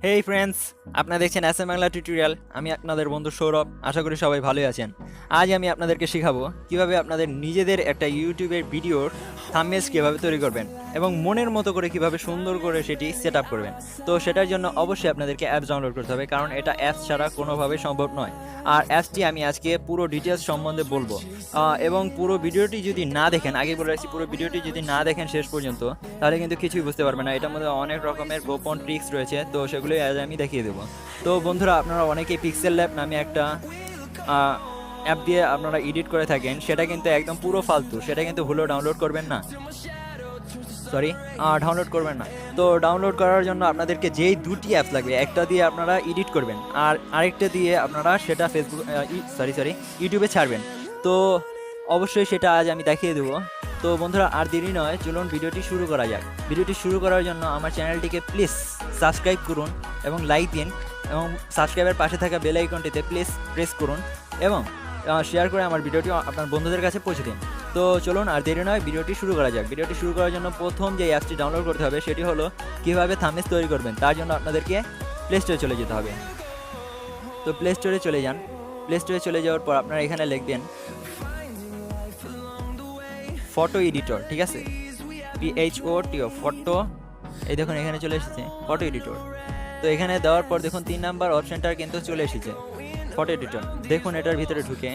হেই friends, আপনারা দেখছেন Bangla tutorial. আমি আপনাদের বন্ধু সৌরভ। আশা করি সবাই ভালোই আছেন। আজ আমি আপনাদেরকে শেখাবো কিভাবে আপনাদের নিজেদের একটা ইউটিউবের ভিডিওর থাম্বনেইলস কিভাবে তৈরি করবেন এবং মনের মতো করে কিভাবে সুন্দর করে সেটি সেট আপ করবেন। তো সেটার জন্য অবশ্যই আপনাদেরকে অ্যাপস ডাউনলোড করতে হবে, কারণ এটা অ্যাপস ছাড়া কোনোভাবেই সম্ভব নয়। আর অ্যাপসটি আমি আজকে পুরো ডিটেলস সম্বন্ধে বলবো, এবং পুরো ভিডিওটি যদি না দেখেন, আগে বলে রাখছি, পুরো ভিডিওটি যদি না দেখেন শেষ পর্যন্ত, তাহলে কিন্তু কিছুই বুঝতে পারবেন না। এটার মধ্যে অনেক রকমের গোপন ট্রিক্স রয়েছে, তো সেগুলোই আজ আমি দেখিয়ে দেবো। তো বন্ধুরা, আপনারা অনেকেই পিক্সেল ল্যাব নামে একটা অ্যাপ দিয়ে আপনারা এডিট করে থাকেন, সেটা কিন্তু একদম পুরো ফালতু। সেটা কিন্তু ভুলেও ডাউনলোড করবেন না, ডাউনলোড করবেন না। তো ডাউনলোড করার জন্য আপনাদেরকে যেই দুটি অ্যাপস লাগবে, একটা দিয়ে আপনারা এডিট করবেন আর আরেকটা দিয়ে আপনারা সেটা ইউটিউবে ছাড়বেন। তো অবশ্যই সেটা আজ আমি দেখিয়ে দেবো। তো বন্ধুরা, আর দেরি নয়, চলুন ভিডিওটি শুরু করা যাক। ভিডিওটি শুরু করার জন্য আমার চ্যানেলটিকে প্লিজ সাবস্ক্রাইব করুন এবং লাইক দিন, এবং সাবস্ক্রাইবের পাশে থাকা বেল আইকনটিতে প্লিজ প্রেস করুন এবং শেয়ার করে আমার ভিডিওটি আপনার বন্ধুদের কাছে পৌঁছে দিন। তো চলুন আর দেরি নয়, ভিডিওটি শুরু করা যাক। ভিডিওটি শুরু করার জন্য প্রথম যে অ্যাপসটি ডাউনলোড করতে হবে সেটি হলো কীভাবে থাম্বনেইল তৈরি করবেন। তার জন্য আপনাদেরকে প্লে স্টোরে চলে যেতে হবে। তো প্লে স্টোরে চলে যান। প্লে স্টোরে চলে যাওয়ার পর আপনারা এখানে লিখবেন ফটো এডিটর, ঠিক আছে, PHOTO ফটো। এই দেখুন এখানে চলে এসেছে ফটো এডিটর। তো এখানে দেওয়ার পর দেখুন 3 নাম্বার অপশনটা কিন্তু চলে এসেছে ফটো এডিটর। দেখুন এটার ভিতরে ঢুকে,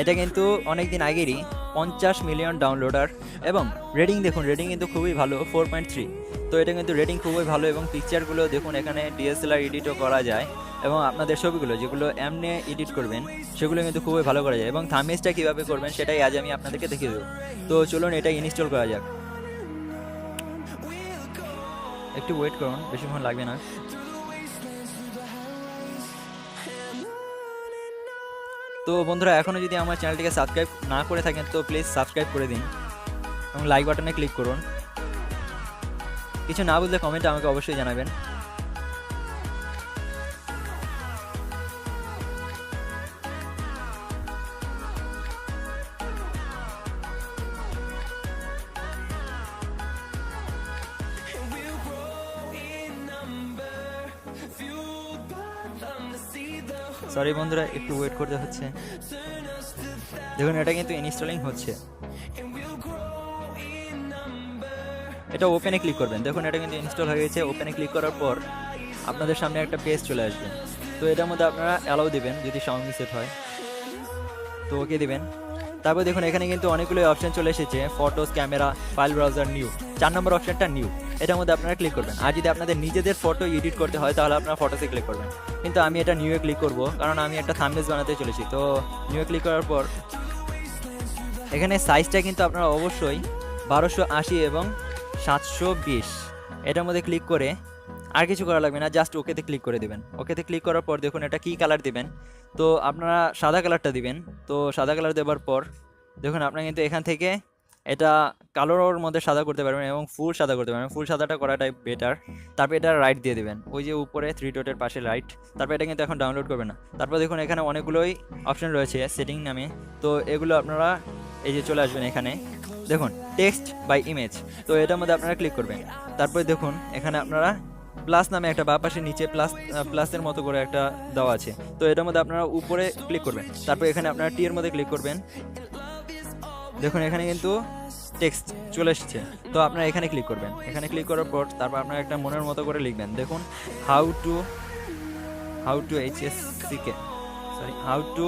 এটা কিন্তু অনেক দিন আগেরই 50 মিলিয়ন ডাউনলোডার এবং রেটিং দেখুন, রেটিং কিন্তু খুবই ভালো, 4.3। তো এটা কিন্তু রেটিং খুবই ভালো এবং পিকচারগুলো দেখুন এখানে DSLR এডিটও করা যায়, এবং আপনাদের ছবিগুলো যেগুলো এমনি এডিট করবেন সেগুলো কিন্তু খুবই ভালো করা যায়। এবং থাম্বনেইলসটা কীভাবে করবেন সেটাই আজ আমি আপনাদেরকে দেখিয়ে দেবো। তো চলুন এটা ইনস্টল করা যাক। একটু ওয়েট করুন, বেশিক্ষণ লাগবে না। তো বন্ধুরা, এখনও যদি আমার চ্যানেলটিকে সাবস্ক্রাইব না করে থাকেন তো প্লিজ সাবস্ক্রাইব করে দিন এবং লাইক বাটনে ক্লিক করুন। কিছু না বুঝলে কমেন্টে আমাকে অবশ্যই জানাবেন। সরি বন্ধুরা, একটু ওয়েট করতে হচ্ছে। দেখুন এটা কিন্তু ইনস্টলিং হচ্ছে। এটা ওপেনে ক্লিক করবেন। দেখুন এটা কিন্তু ইনস্টল হয়ে গেছে। ওপেনে ক্লিক করার পর আপনাদের সামনে একটা পেজ চলে আসবে। তো এটার মধ্যে আপনারা অ্যালাউ দিবেন যদি সাউন্ড সেট হয়, তো ওকে দিবেন। তারপর দেখুন এখানে কিন্তু অনেকগুলো অপশন চলে এসেছে, photos, camera, file browser, new. 4 নম্বর অপশনটা নিউ, এটার মধ্যে আপনারা ক্লিক করবেন। আর যদি আপনাদের নিজেদের ফটো এডিট করতে হয় তাহলে আপনারা ফটোসে ক্লিক করবেন, কিন্তু আমি এটা নিউয়ে ক্লিক করব কারণ আমি একটা থাম্বনেইল বানাতে চলেছি। তো নিউয়ে ক্লিক করার পর এখানে সাইজটা কিন্তু আপনারা অবশ্যই 1280 এবং 720 এটার মধ্যে ক্লিক করে, আর কিছু করা লাগবে না, জাস্ট ওকেতে ক্লিক করে দেবেন। ওকেতে ক্লিক করার পর দেখুন এটা কী কালার দিবেন, তো আপনারা সাদা কালারটা দিবেন। তো সাদা কালার দেওয়ার পর দেখুন আপনারা কিন্তু এখান থেকে এটা কালোর মধ্যে সাদা করতে পারবেন এবং ফুল সাদা করতে পারবেন। ফুল সাদাটা করাটাই বেটার। তারপর এটা রাইট দিয়ে দেবেন, ওই যে উপরে 3 ডটের পাশে রাইট। তারপর এটা কিন্তু এখন ডাউনলোড করবেন না। তারপর দেখুন এখানে অনেকগুলোই অপশন রয়েছে সেটিং নামে, তো এগুলো আপনারা এই যে চলে আসবেন এখানে। দেখুন টেক্সট বাই ইমেজ, তো এটার মধ্যে আপনারা ক্লিক করবেন। তারপরে দেখুন এখানে আপনারা প্লাস নামে একটা, বা পাশে নিচে প্লাসের মতো করে একটা দেওয়া আছে, তো এটার মধ্যে আপনারা উপরে ক্লিক করবেন। তারপর এখানে আপনারা টি এর মধ্যে ক্লিক করবেন। দেখুন এখানে কিন্তু টেক্সট চলে এসেছে, তো আপনারা এখানে ক্লিক করবেন। এখানে ক্লিক করার পর তারপর আপনারা একটা মনের মতো করে লিখবেন। দেখুন হাউ টু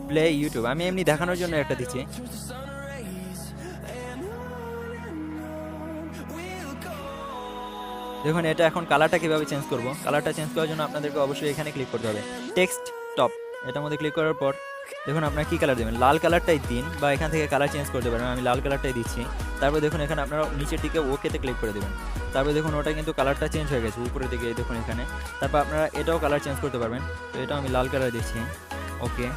প্লে ইউটিউব। আমি এমনি দেখানোর জন্য একটা দিচ্ছি। দেখুন এটা এখন কালারটা কীভাবে চেঞ্জ করব। কালারটা চেঞ্জ করার জন্য আপনাদেরকে অবশ্যই এখানে ক্লিক করতে হবে, টেক্সট টপ। এটার মধ্যে ক্লিক করার পর দেখুন আপনারা কী কালার দেবেন, লাল কালারটাই দিন, বা এখান থেকে কালার চেঞ্জ করতে পারবেন। আমি লাল কালারটাই দিচ্ছি। তারপর দেখুন এখানে আপনারা নিচের দিকে ওকেতে ক্লিক করে দেবেন। তারপর দেখুন ওটা কিন্তু কালারটা চেঞ্জ হয়ে গেছে উপরের দিকে, দেখুন এখানে। তারপর আপনারা এটাও কালার চেঞ্জ করতে পারবেন, তো এটাও আমি লাল কালার দিচ্ছি, ওকে।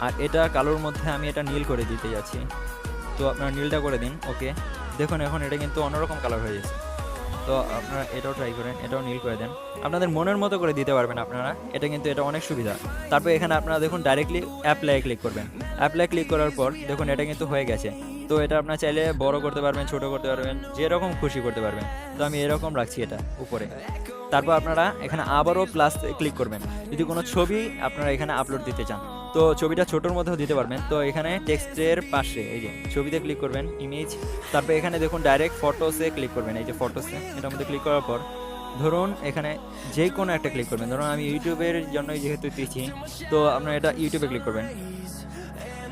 আর এটা কালোর মধ্যে আমি এটা নীল করে দিতে যাচ্ছি, তো আপনারা নীলটা করে দিন, ওকে। দেখুন এখন এটা কিন্তু অন্যরকম কালার হয়ে গেছে। তো আপনারা এটাও ট্রাই করেন, এটাও নীল করে দেন, আপনাদের মনের মতো করে দিতে পারবেন আপনারা। এটা কিন্তু এটা অনেক সুবিধা। তারপর এখানে আপনারা দেখুন ডাইরেক্টলি অ্যাপ্লাই ক্লিক করবেন। অ্যাপ্লাই ক্লিক করার পর দেখুন এটা কিন্তু হয়ে গেছে। তো এটা আপনার চাইলে বড় করতে পারবেন, ছোট করতে পারবেন, যেরকম খুশি করতে পারবেন। তো আমি এরকম রাখছি এটা উপরে। তারপর আপনারা এখানে আবারও প্লাস ক্লিক করবেন যদি কোনো ছবি আপনারা এখানে আপলোড দিতে চান। তো ছবিটা ছোটোর মধ্যেও দিতে পারবেন। তো এখানে টেক্সটের পাশে এই যে ছবিতে ক্লিক করবেন, ইমেজ, তারপর এখানে দেখুন ডাইরেক্ট ফটোসে ক্লিক করবেন। এই যে ফটোসে, এটার মধ্যে ক্লিক করার পর ধরুন এখানে যে কোনো একটা ক্লিক করবেন। ধরুন আমি ইউটিউবের জন্যই যেহেতু দিচ্ছি, তো আপনারা এটা ইউটিউবে ক্লিক করবেন।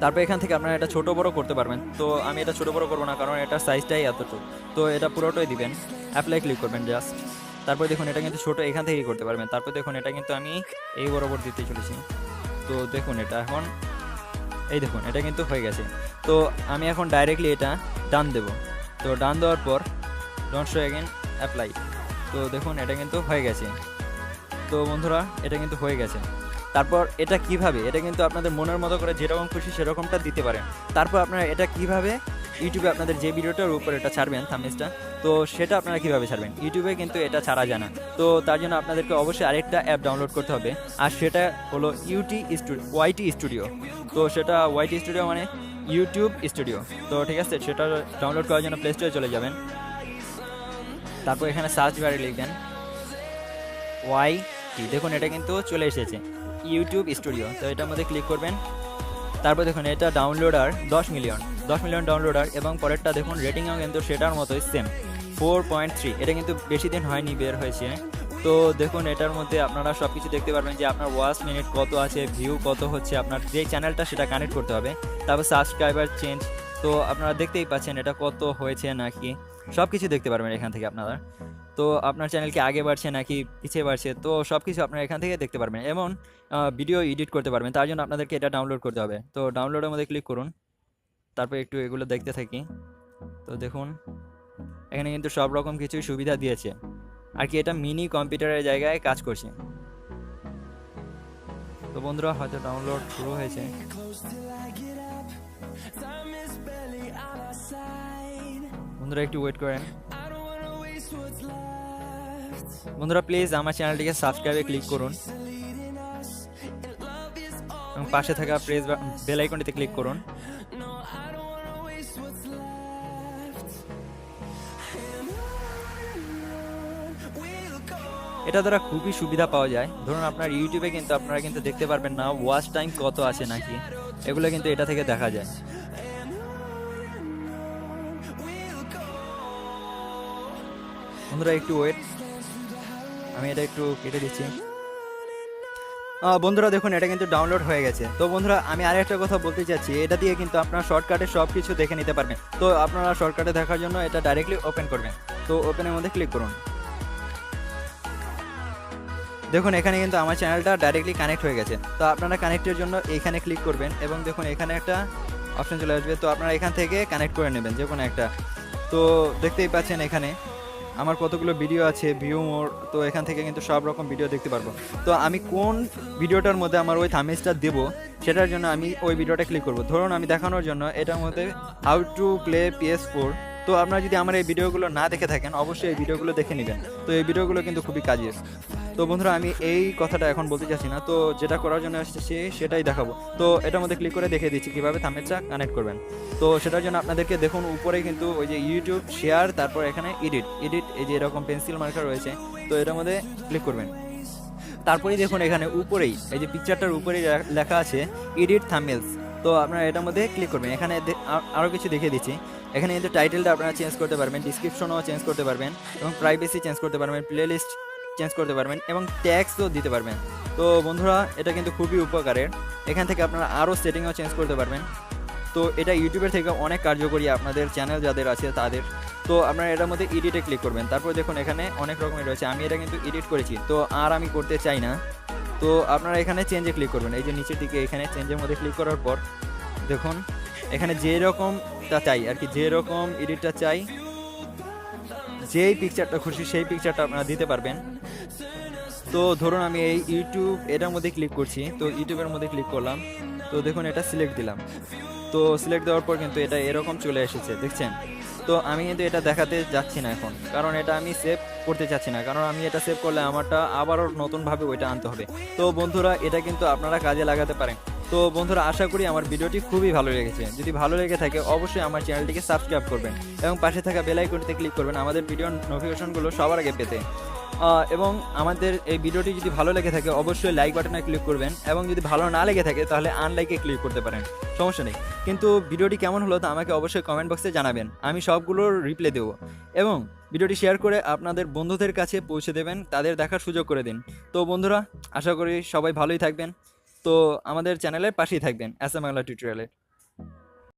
তারপর এখান থেকে আপনারা এটা ছোট বড় করতে পারবেন। তো আমি এটা ছোট বড় করবো না, কারণ এটার সাইজটাই এতটুকু। তো এটা পুরোটাই দিবেন, অ্যাপ্লাই ক্লিক করবেন জাস্ট। তারপর দেখুন এটা কিন্তু ছোট, এখান থেকেই করতে পারবেন। তারপর দেখুন এটা কিন্তু আমি এই বরাবর দিতে চলেছি। তো দেখুন এটা এখন এই দেখুন এটা কিন্তু হয়ে গেছে। তো আমি এখন ডাইরেক্টলি এটা ডান দেব। তো ডান দেওয়ার পর ডোন্ট শো অ্যাগেন, অ্যাপ্লাই। তো দেখুন এটা কিন্তু হয়ে গেছে। তো বন্ধুরা এটা কিন্তু হয়ে গেছে। তারপর এটা কিভাবে, এটা কিন্তু আপনাদের মনের মতো করে যেরকম খুশি সেরকমটা দিতে পারেন। তারপর আপনারা এটা কিভাবে ইউটিউবে আপনাদের যে ভিডিওটার উপর এটা ছাড়বেন থাম্বনেলটা, তো সেটা আপনারা কিভাবে ছাড়বেন, ইউটিউবে কিন্তু এটা ছাড়া যায় না। তো তার জন্য আপনাদেরকে অবশ্যই আরেকটা অ্যাপ ডাউনলোড করতে হবে, আর সেটা হলো ওয়াইটি স্টুডিও। তো সেটা ওয়াইটি স্টুডিও মানে ইউটিউব স্টুডিও। তো ঠিক আছে, সেটা ডাউনলোড করার জন্য প্লে স্টোরে চলে যাবেন। তারপর এখানে সার্চ বারে লিখবেন ওয়াইটি, দেখুন এটা কিন্তু চলে এসেছে ইউটিউব স্টুডিও। তো এটার মধ্যে ক্লিক করবেন। তারপর দেখুন এটা ডাউনলোডার 10 মিলিয়ন ডাউনলোডার, এবং পরেরটা দেখুন রেটিংও কিন্তু সেটার মতোই সেম 4.3। এটা কিন্তু বেশি দিন হয়নি বের হয়েছে। তো দেখুন এটার মধ্যে আপনারা সব কিছু দেখতে পারবেন যে আপনার ওয়াচ মিনিট কত আছে, ভিউ কত হচ্ছে, আপনার যে চ্যানেলটা সেটা কানেক্ট করতে হবে। তারপর সাবস্ক্রাইবার চেঞ্জ, তো আপনারা দেখতেই পাচ্ছেন এটা কত হয়েছে নাকি, সব কিছু দেখতে পারবেন এখান থেকে আপনারা। তো আপনার চ্যানেল কি আগে বাড়ছে নাকি পিছিয়ে বাড়ছে, তো সব কিছু আপনারা এখান থেকে দেখতে পারবেন। এবং ভিডিও এডিট করতে পারবেন। তার জন্য আপনাদেরকে এটা ডাউনলোড করতে হবে। তো ডাউনলোডের মধ্যে ক্লিক করুন। তারপর একটু এগুলো দেখতে থাকি। তো দেখুন এখানে কিন্তু সব রকম কিছুই সুবিধা দিয়েছে, আর কি এটা মিনি কম্পিউটারের জায়গায় কাজ করছে। তো বন্ধুরা হয়তো ডাউনলোড শুরু হয়েছে। বন্ধুরা একটু ওয়েট করেন। বন্ধুরা প্লিজ আমার চ্যানেলটিকে সাবস্ক্রাইবে ক্লিক করুন এবং পাশে থাকা বেল আইকনটিতে ক্লিক করুন। এটা দ্বারা খুবই সুবিধা পাওয়া যায়। ধরুন আপনার ইউটিউবে কিন্তু আপনারা কিন্তু দেখতে পারবেন না ওয়াচ টাইম কত আছে নাকি, এগুলো কিন্তু এটা থেকে দেখা যায়। বন্ধুরা একটু ওয়েট, আমি এটা একটু কেটে দিচ্ছি। বন্ধুরা দেখুন এটা কিন্তু ডাউনলোড হয়ে গেছে। তো বন্ধুরা আমি আরেকটা কথা বলতে চাচ্ছি, এটা দিয়ে কিন্তু আপনারা শর্টকাটে সব কিছু দেখে নিতে পারবেন। তো আপনারা শর্টকাটে দেখার জন্য এটা ডাইরেক্টলি ওপেন করবেন। তো ওপেনের মধ্যে ক্লিক করুন। দেখুন এখানে কিন্তু আমার চ্যানেলটা ডাইরেক্টলি কানেক্ট হয়ে গেছে। তো আপনারা কানেক্টের জন্য এখানে ক্লিক করবেন এবং দেখুন এখানে একটা অপশন চলে আসবে। তো আপনারা এখান থেকে কানেক্ট করে নেবেন যে কোনো একটা। তো দেখতেই পাচ্ছেন এখানে আমার কতগুলো ভিডিও আছে, ভিউ মোর। তো এখান থেকে কিন্তু সব রকম ভিডিও দেখতে পারবো। তো আমি কোন ভিডিওটার মধ্যে আমার ওই থাম্বনেলটা দেবো সেটার জন্য আমি ওই ভিডিওটা ক্লিক করব। ধরুন আমি দেখানোর জন্য এটার মধ্যে হাউ টু প্লে PS4। তো আপনারা যদি আমার এই ভিডিওগুলো না দেখে থাকেন অবশ্যই এই ভিডিওগুলো দেখে নেবেন। তো এই ভিডিওগুলো কিন্তু খুবই কাজের। তো বন্ধুরা আমি এই কথাটা এখন বলতে চাচ্ছি না, তো যেটা করার জন্য এসেছি সেটাই দেখাবো। তো এটার মধ্যে ক্লিক করে দেখিয়ে দিচ্ছি কীভাবে থাম্বনেলটা কানেক্ট করবেন। তো সেটার জন্য আপনাদেরকে দেখুন উপরে কিন্তু ওই যে ইউটিউব শেয়ার, তারপর এখানে এডিট এই যে এরকম পেন্সিল মার্কার রয়েছে। তো এটার মধ্যে ক্লিক করবেন। তারপরেই দেখুন এখানে উপরেই এই যে পিকচারটার উপরেই লেখা আছে এডিট থাম্বনেলস। তো আপনারা এটার মধ্যে ক্লিক করবেন। এখানে আরও কিছু দেখিয়ে দিচ্ছি। এখানে কিন্তু টাইটেলটা আপনারা চেঞ্জ করতে পারবেন, ডিসক্রিপশনও চেঞ্জ করতে পারবেন, এবং প্রাইভেসি চেঞ্জ করতে পারবেন, প্লেলিস্ট চেঞ্জ করতে পারবেন, এবং ট্যাগসও দিতে পারবেন। তো বন্ধুরা এটা কিন্তু খুবই উপকারের। এখান থেকে আপনারা আরও সেটিংও চেঞ্জ করতে পারবেন। তো এটা ইউটিউবের থেকে অনেক কার্যকরী আপনাদের চ্যানেল যাদের আছে তাদের। তো আপনারা এটার মধ্যে এডিটে ক্লিক করবেন। তারপর দেখুন এখানে অনেক রকমের রয়েছে, আমি এটা কিন্তু এডিট করেছি, তো আর আমি করতে চাই না। তো আপনারা এখানে চেঞ্জে ক্লিক করবেন। এই যে নিচের দিকে এখানে চেঞ্জের মধ্যে ক্লিক করার পর দেখুন এখানে যেরকমটা চাই আর কি, যেরকম এডিটটা চাই, যেই পিকচারটা খুশি সেই পিকচারটা আপনারা দিতে পারবেন। তো ধরুন আমি এই ইউটিউব এটার মধ্যে ক্লিক করছি। তো ইউটিউবের মধ্যে ক্লিক করলাম। তো দেখুন এটা সিলেক্ট দিলাম। তো সিলেক্ট দেওয়ার পর কিন্তু এটা এরকম চলে এসেছে, দেখছেন। তো আমি কিন্তু এটা দেখাতে যাচ্ছি না এখন, কারণ এটা আমি সেভ করতে চাচ্ছি না, কারণ আমি এটা সেভ করলে আমারটা আবারও নতুনভাবে ওইটা আনতে হবে। তো বন্ধুরা এটা কিন্তু আপনারা কাজে লাগাতে পারেন। তো তো বন্ধুরা, আশা করি আমার ভিডিওটি খুবই ভালো লেগেছে। যদি ভালো লেগে থাকে অবশ্যই আমার চ্যানেলটিকে সাবস্ক্রাইব করবেন এবং পাশে থাকা বেল আইকনটিতে ক্লিক করবেন আমাদের ভিডিওর নোটিফিকেশনগুলো সবার আগে পেতে। এবং আমাদের এই ভিডিওটি যদি ভালো লেগে থাকে অবশ্যই লাইক বাটনে ক্লিক করবেন, এবং যদি ভালো না লেগে থাকে তাহলে আনলাইকে ক্লিক করতে পারেন, সমস্যা নেই। কিন্তু ভিডিওটি কেমন হলো তা আমাকে অবশ্যই কমেন্ট বক্সে জানাবেন, আমি সবগুলোর রিপ্লাই দেবো। এবং ভিডিওটি শেয়ার করে আপনাদের বন্ধুদের কাছে পৌঁছে দেবেন, তাদের দেখার সুযোগ করে দিন। তো বন্ধুরা, আশা করি সবাই ভালোই থাকবেন। তো আমাদের চ্যানেলের পাশেই থাকবেন বাংলা টিউটোরিয়ালে।